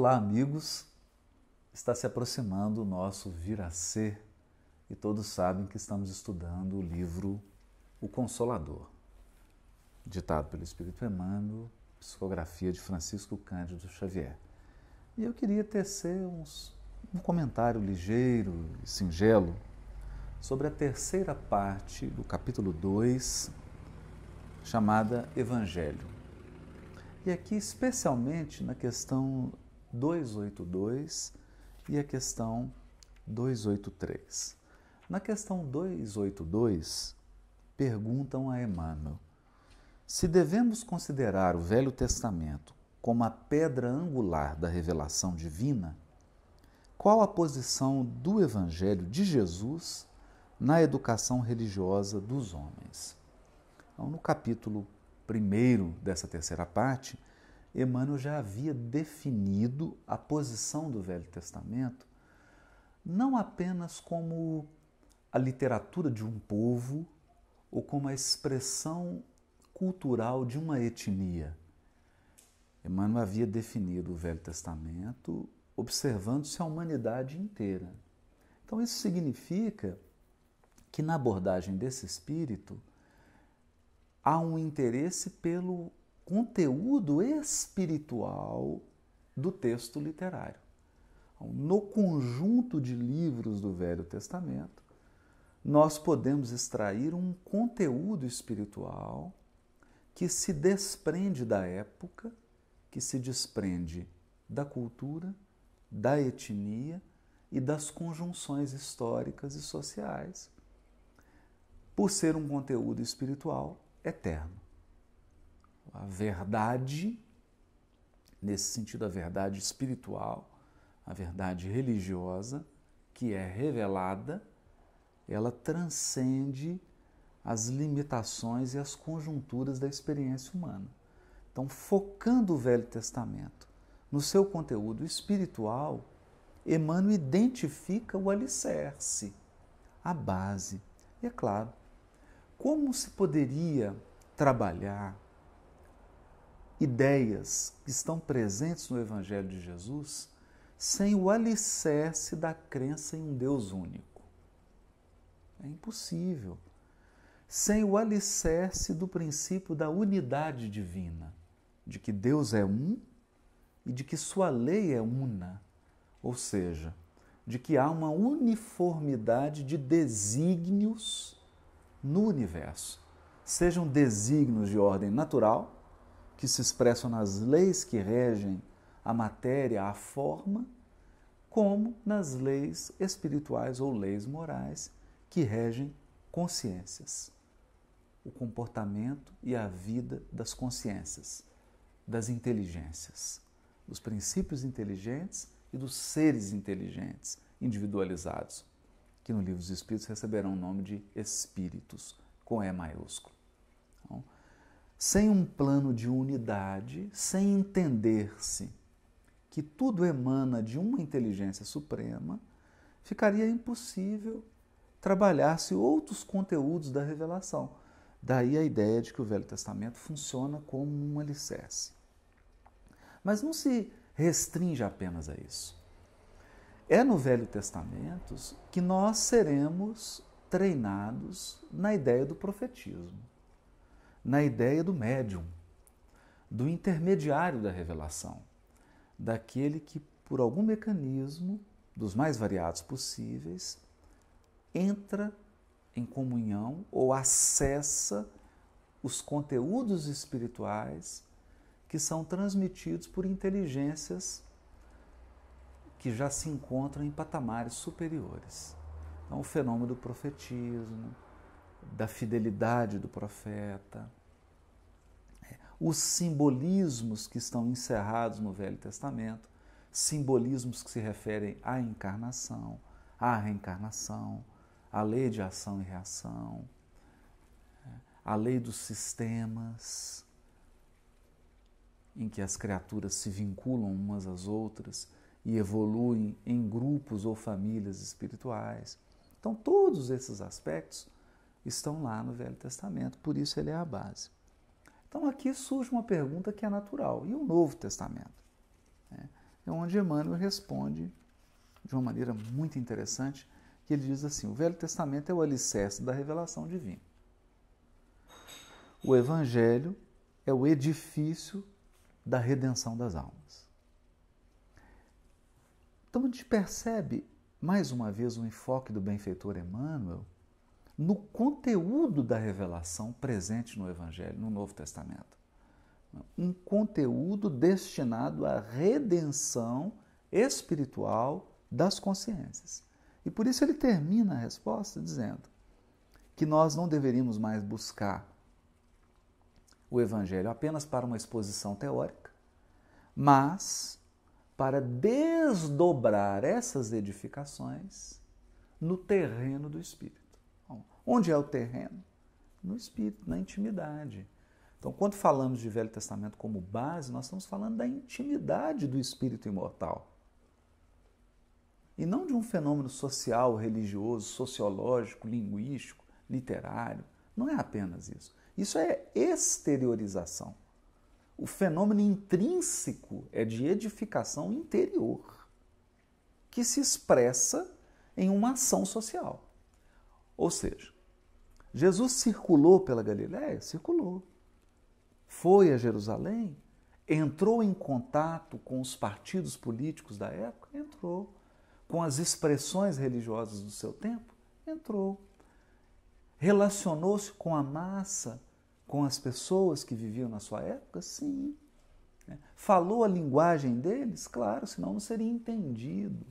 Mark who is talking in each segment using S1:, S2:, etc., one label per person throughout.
S1: Olá, amigos! Está se aproximando o nosso Vir a Ser e todos sabem que estamos estudando o livro O Consolador, ditado pelo Espírito Emmanuel, psicografia de Francisco Cândido Xavier. E eu queria tecer um comentário ligeiro e singelo sobre a terceira parte do capítulo 2, chamada Evangelho. E aqui, especialmente na questão 282 e a questão 283. Na questão 282, perguntam a Emmanuel se devemos considerar o Velho Testamento como a pedra angular da revelação divina, qual a posição do Evangelho de Jesus na educação religiosa dos homens? Então, no capítulo 1 dessa terceira parte, Emmanuel já havia definido a posição do Velho Testamento não apenas como a literatura de um povo ou como a expressão cultural de uma etnia. Emmanuel havia definido o Velho Testamento observando-se a humanidade inteira. Então isso significa que na abordagem desse espírito há um interesse pelo conteúdo espiritual do texto literário. No conjunto de livros do Velho Testamento, nós podemos extrair um conteúdo espiritual que se desprende da época, que se desprende da cultura, da etnia e das conjunções históricas e sociais, por ser um conteúdo espiritual eterno. A verdade, nesse sentido, a verdade espiritual, a verdade religiosa, que é revelada, ela transcende as limitações e as conjunturas da experiência humana. Então, focando o Velho Testamento no seu conteúdo espiritual, Emmanuel identifica o alicerce, a base. E é claro, como se poderia trabalhar ideias que estão presentes no Evangelho de Jesus sem o alicerce da crença em um Deus único? É impossível. Sem o alicerce do princípio da unidade divina, de que Deus é um e de que sua lei é una, ou seja, de que há uma uniformidade de desígnios no universo, sejam desígnios de ordem natural, que se expressam nas leis que regem a matéria, a forma, como nas leis espirituais ou leis morais que regem consciências, o comportamento e a vida das consciências, das inteligências, dos princípios inteligentes e dos seres inteligentes, individualizados, que no Livro dos Espíritos receberão o nome de espíritos, com E maiúsculo. Então, sem um plano de unidade, sem entender-se que tudo emana de uma inteligência suprema, ficaria impossível trabalhar-se outros conteúdos da revelação. Daí a ideia de que o Velho Testamento funciona como um alicerce. Mas não se restringe apenas a isso. É no Velho Testamento que nós seremos treinados na ideia do profetismo, na ideia do médium, do intermediário da revelação, daquele que, por algum mecanismo, dos mais variados possíveis, entra em comunhão ou acessa os conteúdos espirituais que são transmitidos por inteligências que já se encontram em patamares superiores. Então, o fenômeno do profetismo, da fidelidade do profeta, os simbolismos que estão encerrados no Velho Testamento, simbolismos que se referem à encarnação, à reencarnação, à lei de ação e reação, à lei dos sistemas, em que as criaturas se vinculam umas às outras e evoluem em grupos ou famílias espirituais. Então, todos esses aspectos estão lá no Velho Testamento, por isso ele é a base. Então, aqui surge uma pergunta que é natural: e o Novo Testamento? é onde Emmanuel responde de uma maneira muito interessante, que ele diz assim: o Velho Testamento é o alicerce da revelação divina. O Evangelho é o edifício da redenção das almas. Então a gente percebe, mais uma vez, o enfoque do benfeitor Emmanuel no conteúdo da revelação presente no Evangelho, no Novo Testamento. Um conteúdo destinado à redenção espiritual das consciências. E por isso ele termina a resposta dizendo que nós não deveríamos mais buscar o Evangelho apenas para uma exposição teórica, mas para desdobrar essas edificações no terreno do Espírito. Onde é o terreno? No Espírito, na intimidade. Então, quando falamos de Velho Testamento como base, nós estamos falando da intimidade do Espírito imortal. E não de um fenômeno social, religioso, sociológico, linguístico, literário. Não é apenas isso. Isso é exteriorização. O fenômeno intrínseco é de edificação interior, que se expressa em uma ação social. Ou seja, Jesus circulou pela Galiléia? Circulou. Foi a Jerusalém? Entrou em contato com os partidos políticos da época? Entrou. Com as expressões religiosas do seu tempo? Entrou. Relacionou-se com a massa, com as pessoas que viviam na sua época? Sim. Falou a linguagem deles? Claro, senão não seria entendido.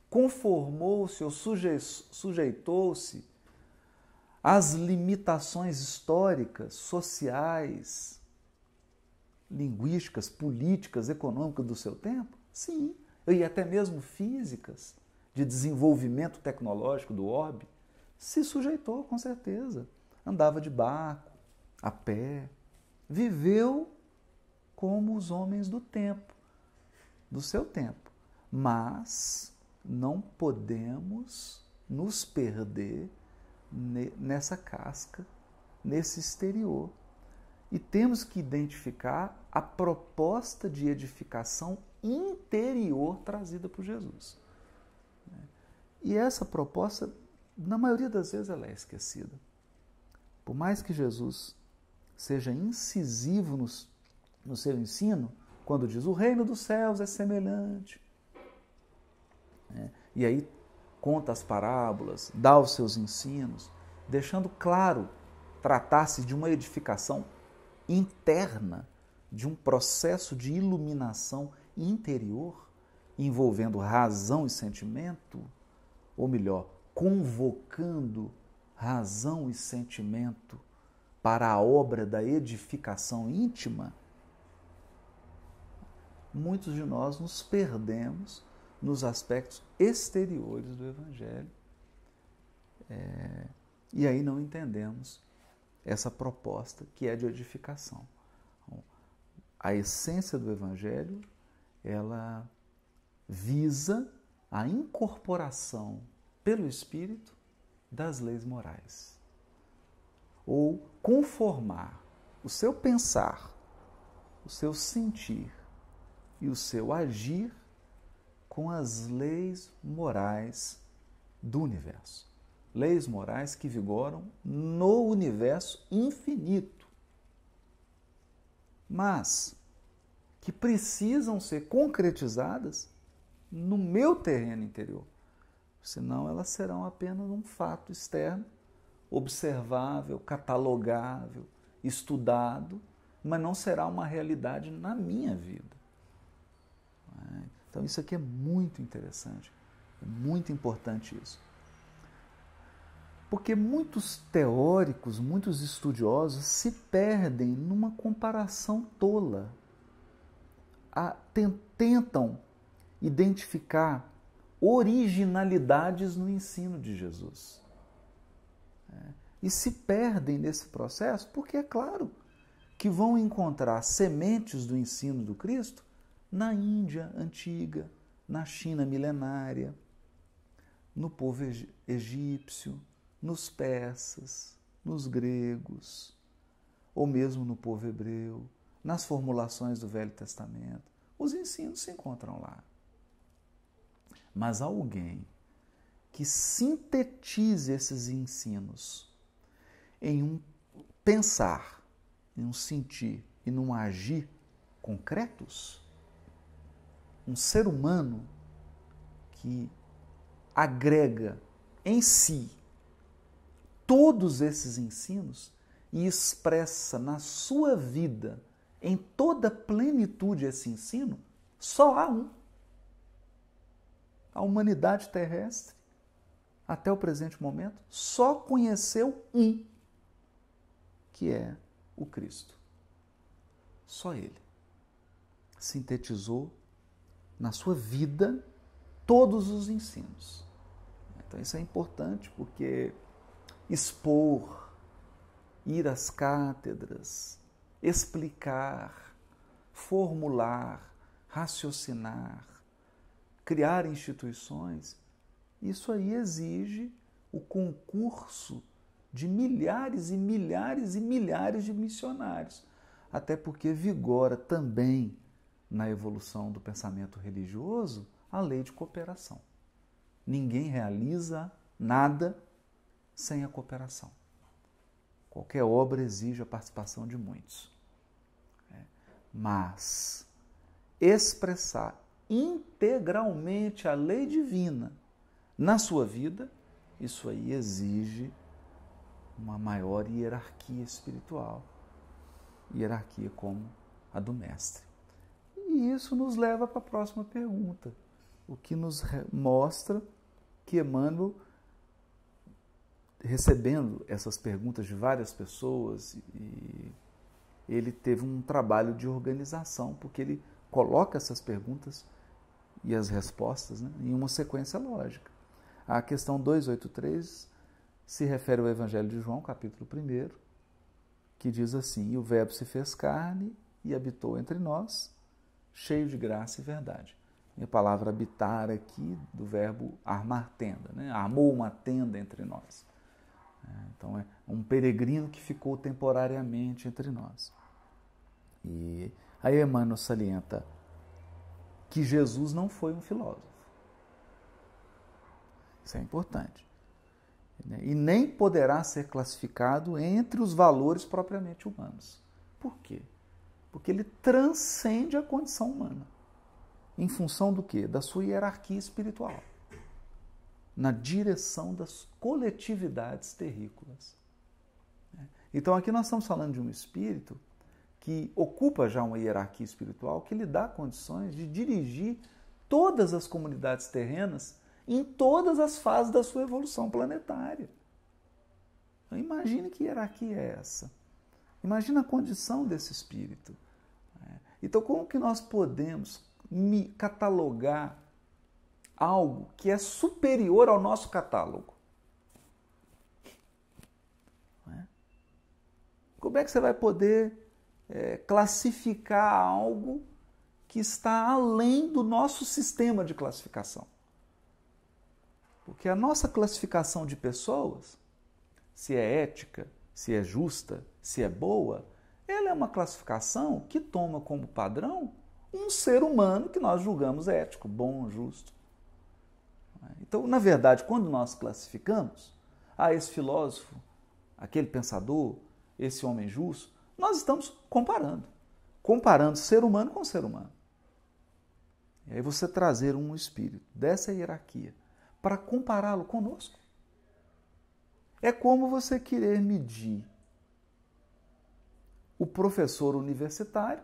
S1: Conformou-se ou sujeitou-se às limitações históricas, sociais, linguísticas, políticas, econômicas do seu tempo? Sim. E até mesmo físicas, de desenvolvimento tecnológico do orbe? Se sujeitou, com certeza. Andava de barco, a pé, viveu como os homens do tempo, do seu tempo. Mas não podemos nos perder nessa casca, nesse exterior. E temos que identificar a proposta de edificação interior trazida por Jesus. E essa proposta, na maioria das vezes, ela é esquecida. Por mais que Jesus seja incisivo no seu ensino, quando diz o reino dos céus é semelhante, e aí conta as parábolas, dá os seus ensinos, deixando claro, tratar-se de uma edificação interna, de um processo de iluminação interior, envolvendo razão e sentimento, ou melhor, convocando razão e sentimento para a obra da edificação íntima, muitos de nós nos perdemos nos aspectos exteriores do Evangelho e aí não entendemos essa proposta que é de edificação. A essência do Evangelho, ela visa a incorporação pelo Espírito das leis morais, ou conformar o seu pensar, o seu sentir e o seu agir com as leis morais do universo. Leis morais que vigoram no universo infinito, mas que precisam ser concretizadas no meu terreno interior. Senão elas serão apenas um fato externo, observável, catalogável, estudado, mas não será uma realidade na minha vida. Então isso aqui é muito interessante, é muito importante isso. Porque muitos teóricos, muitos estudiosos se perdem numa comparação tola. Tentam identificar originalidades no ensino de Jesus. E se perdem nesse processo porque é claro que vão encontrar sementes do ensino do Cristo na Índia antiga, na China milenária, no povo egípcio, nos persas, nos gregos, ou mesmo no povo hebreu, nas formulações do Velho Testamento. os ensinos se encontram lá. Mas alguém que sintetize esses ensinos em um pensar, em um sentir e num agir concretos, um ser humano que agrega em si todos esses ensinos e expressa na sua vida, em toda a plenitude esse ensino, só há um. A humanidade terrestre, até o presente momento, só conheceu um, que é o Cristo. Só Ele sintetizou na sua vida todos os ensinos. Então isso é importante porque expor, ir às cátedras, explicar, formular, raciocinar, criar instituições, isso aí exige o concurso de milhares e milhares e milhares de missionários, até porque vigora também na evolução do pensamento religioso a lei de cooperação. Ninguém realiza nada sem a cooperação. Qualquer obra exige a participação de muitos. Mas expressar integralmente a lei divina na sua vida, isso aí exige uma maior hierarquia espiritual, hierarquia como a do mestre. E isso nos leva para a próxima pergunta, o que nos mostra que Emmanuel, recebendo essas perguntas de várias pessoas, e ele teve um trabalho de organização, porque ele coloca essas perguntas e as respostas, né, em uma sequência lógica. A questão 283 se refere ao Evangelho de João, capítulo 1, que diz assim: e o Verbo se fez carne e habitou entre nós, cheio de graça e verdade. E a palavra habitar aqui, do verbo armar tenda, né? Armou uma tenda entre nós. Então é um peregrino que ficou temporariamente entre nós. E aí Emmanuel salienta que Jesus não foi um filósofo. Isso é importante. E nem poderá ser classificado entre os valores propriamente humanos. Por quê? Porque ele transcende a condição humana. Em função do quê? Da sua hierarquia espiritual. Na direção das coletividades terrícolas. Então aqui nós estamos falando de um espírito que ocupa já uma hierarquia espiritual que lhe dá condições de dirigir todas as comunidades terrenas em todas as fases da sua evolução planetária. Então, imagine que hierarquia é essa. Imagina a condição desse espírito. Então, como que nós podemos catalogar algo que é superior ao nosso catálogo? Como é que você vai poder classificar algo que está além do nosso sistema de classificação? Porque a nossa classificação de pessoas, se é ética, se é justa, se é boa, ela é uma classificação que toma como padrão um ser humano que nós julgamos ético, bom, justo. Então, na verdade, quando nós classificamos, esse filósofo, aquele pensador, esse homem justo, nós estamos comparando ser humano com ser humano. E aí você trazer um espírito dessa hierarquia para compará-lo conosco. É como você querer medir o professor universitário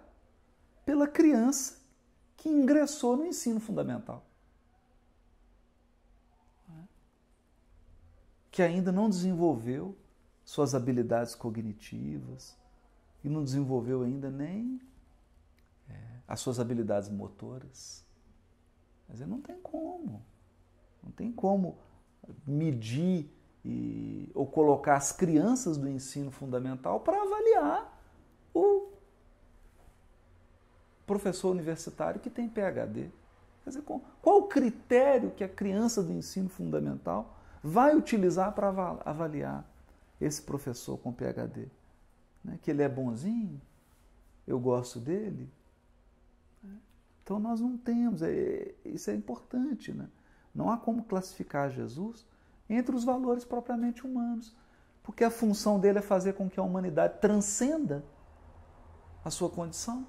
S1: pela criança que ingressou no ensino fundamental, que ainda não desenvolveu suas habilidades cognitivas e não desenvolveu ainda nem as suas habilidades motoras. Mas não tem como. Não tem como medir ou colocar as crianças do ensino fundamental para avaliar o professor universitário que tem PhD. Quer dizer, qual o critério que a criança do ensino fundamental vai utilizar para avaliar esse professor com PhD? Que ele é bonzinho? Eu gosto dele? Então nós não temos, isso é importante, né? Não há como classificar Jesus entre os valores propriamente humanos, porque a função dele é fazer com que a humanidade transcenda a sua condição.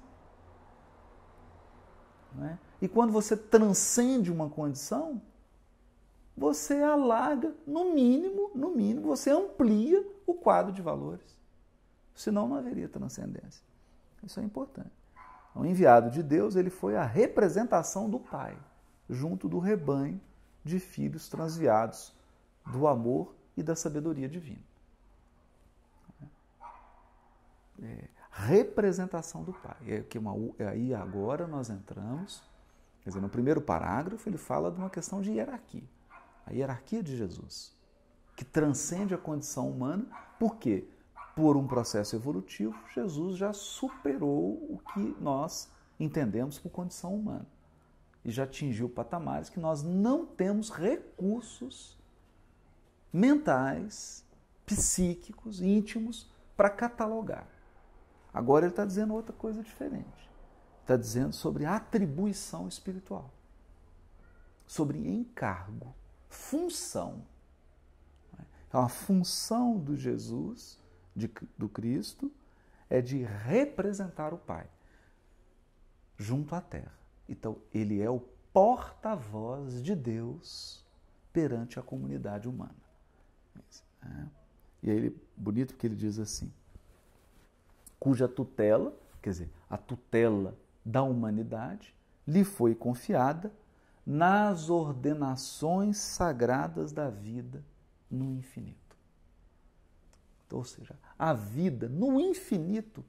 S1: Não é? E quando você transcende uma condição, você alarga, no mínimo, você amplia o quadro de valores. Senão não haveria transcendência. Isso é importante. O enviado de Deus, ele foi a representação do Pai, junto do rebanho de filhos transviados do amor e da sabedoria divina. Representação do Pai. Aí agora nós entramos, quer dizer, no primeiro parágrafo ele fala de uma questão de hierarquia. A hierarquia de Jesus, que transcende a condição humana, por quê? Por um processo evolutivo, Jesus já superou o que nós entendemos por condição humana. E já atingiu patamares que nós não temos recursos mentais, psíquicos, íntimos, para catalogar. Agora ele está dizendo outra coisa diferente. Está dizendo sobre atribuição espiritual, sobre encargo, função. Então, a função do Jesus, do Cristo, é de representar o Pai junto à Terra. Então, ele é o porta-voz de Deus perante a comunidade humana. E aí, bonito porque ele diz assim, cuja tutela, quer dizer, a tutela da humanidade, lhe foi confiada nas ordenações sagradas da vida no infinito. Ou seja, a vida no infinito,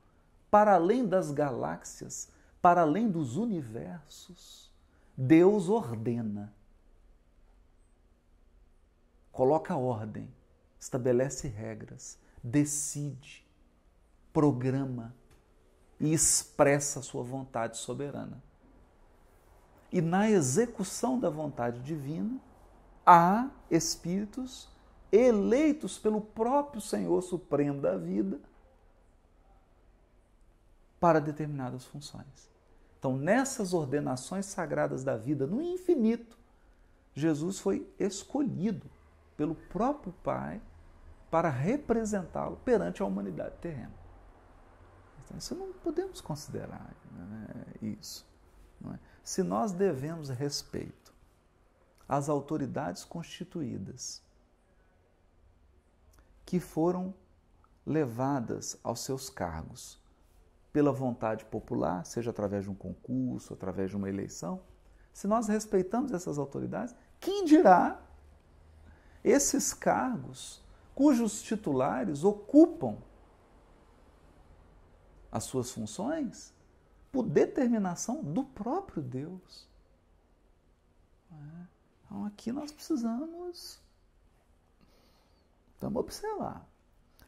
S1: para além das galáxias, para além dos universos, Deus ordena, coloca ordem, estabelece regras, decide, programa e expressa a sua vontade soberana. E na execução da vontade divina, há espíritos eleitos pelo próprio Senhor Supremo da vida para determinadas funções. Então, nessas ordenações sagradas da vida, no infinito, Jesus foi escolhido pelo próprio Pai para representá-lo perante a humanidade terrena. Então, isso não podemos considerar, né, isso. Não é? Se nós devemos respeito às autoridades constituídas que foram levadas aos seus cargos pela vontade popular, seja através de um concurso, através de uma eleição, se nós respeitamos essas autoridades, quem dirá esses cargos cujos titulares ocupam as suas funções por determinação do próprio Deus? Então aqui nós precisamos observar.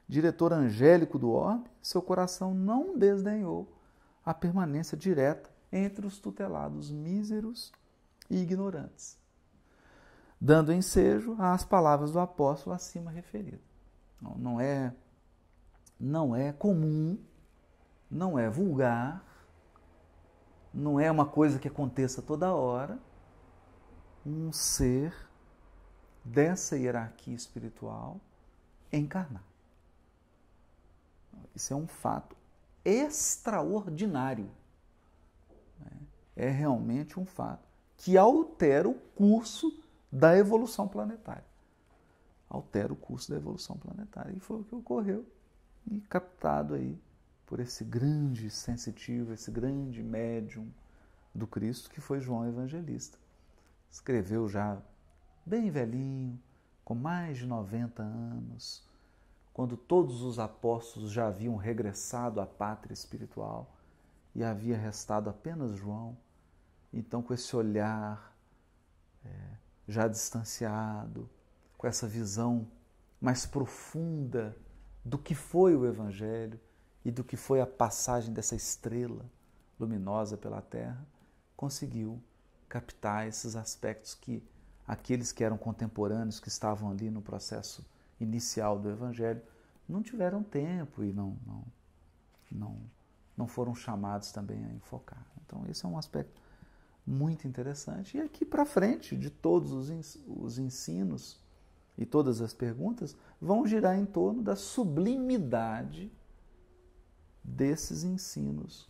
S1: Diretor angélico do orbe, seu coração não desdenhou a permanência direta entre os tutelados míseros e ignorantes, dando ensejo às palavras do apóstolo acima referido. Não é comum, não é vulgar, não é uma coisa que aconteça toda hora, um ser dessa hierarquia espiritual encarnar. Isso é um fato extraordinário. É realmente um fato que altera o curso da evolução planetária. Altera o curso da evolução planetária. E foi o que ocorreu. E captado aí por esse grande sensitivo, esse grande médium do Cristo, que foi João Evangelista. Escreveu já bem velhinho, com mais de 90 anos, quando todos os apóstolos já haviam regressado à pátria espiritual e havia restado apenas João. Então, com esse olhar já distanciado, com essa visão mais profunda do que foi o Evangelho e do que foi a passagem dessa estrela luminosa pela Terra, conseguiu captar esses aspectos que aqueles que eram contemporâneos, que estavam ali no processo inicial do Evangelho, não tiveram tempo e não foram chamados também a enfocar. Então, esse é um aspecto muito interessante. E aqui para frente, de todos os ensinos e todas as perguntas, vão girar em torno da sublimidade desses ensinos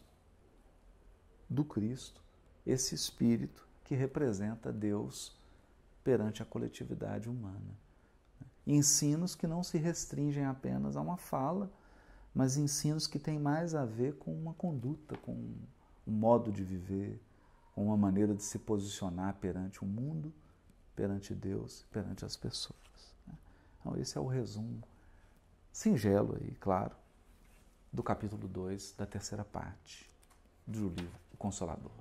S1: do Cristo, esse Espírito que representa Deus perante a coletividade humana. Ensinos que não se restringem apenas a uma fala, mas ensinos que têm mais a ver com uma conduta, com um modo de viver, com uma maneira de se posicionar perante o mundo, perante Deus, perante as pessoas. Então, esse é o resumo singelo aí, claro, do capítulo 2 da terceira parte do livro O Consolador.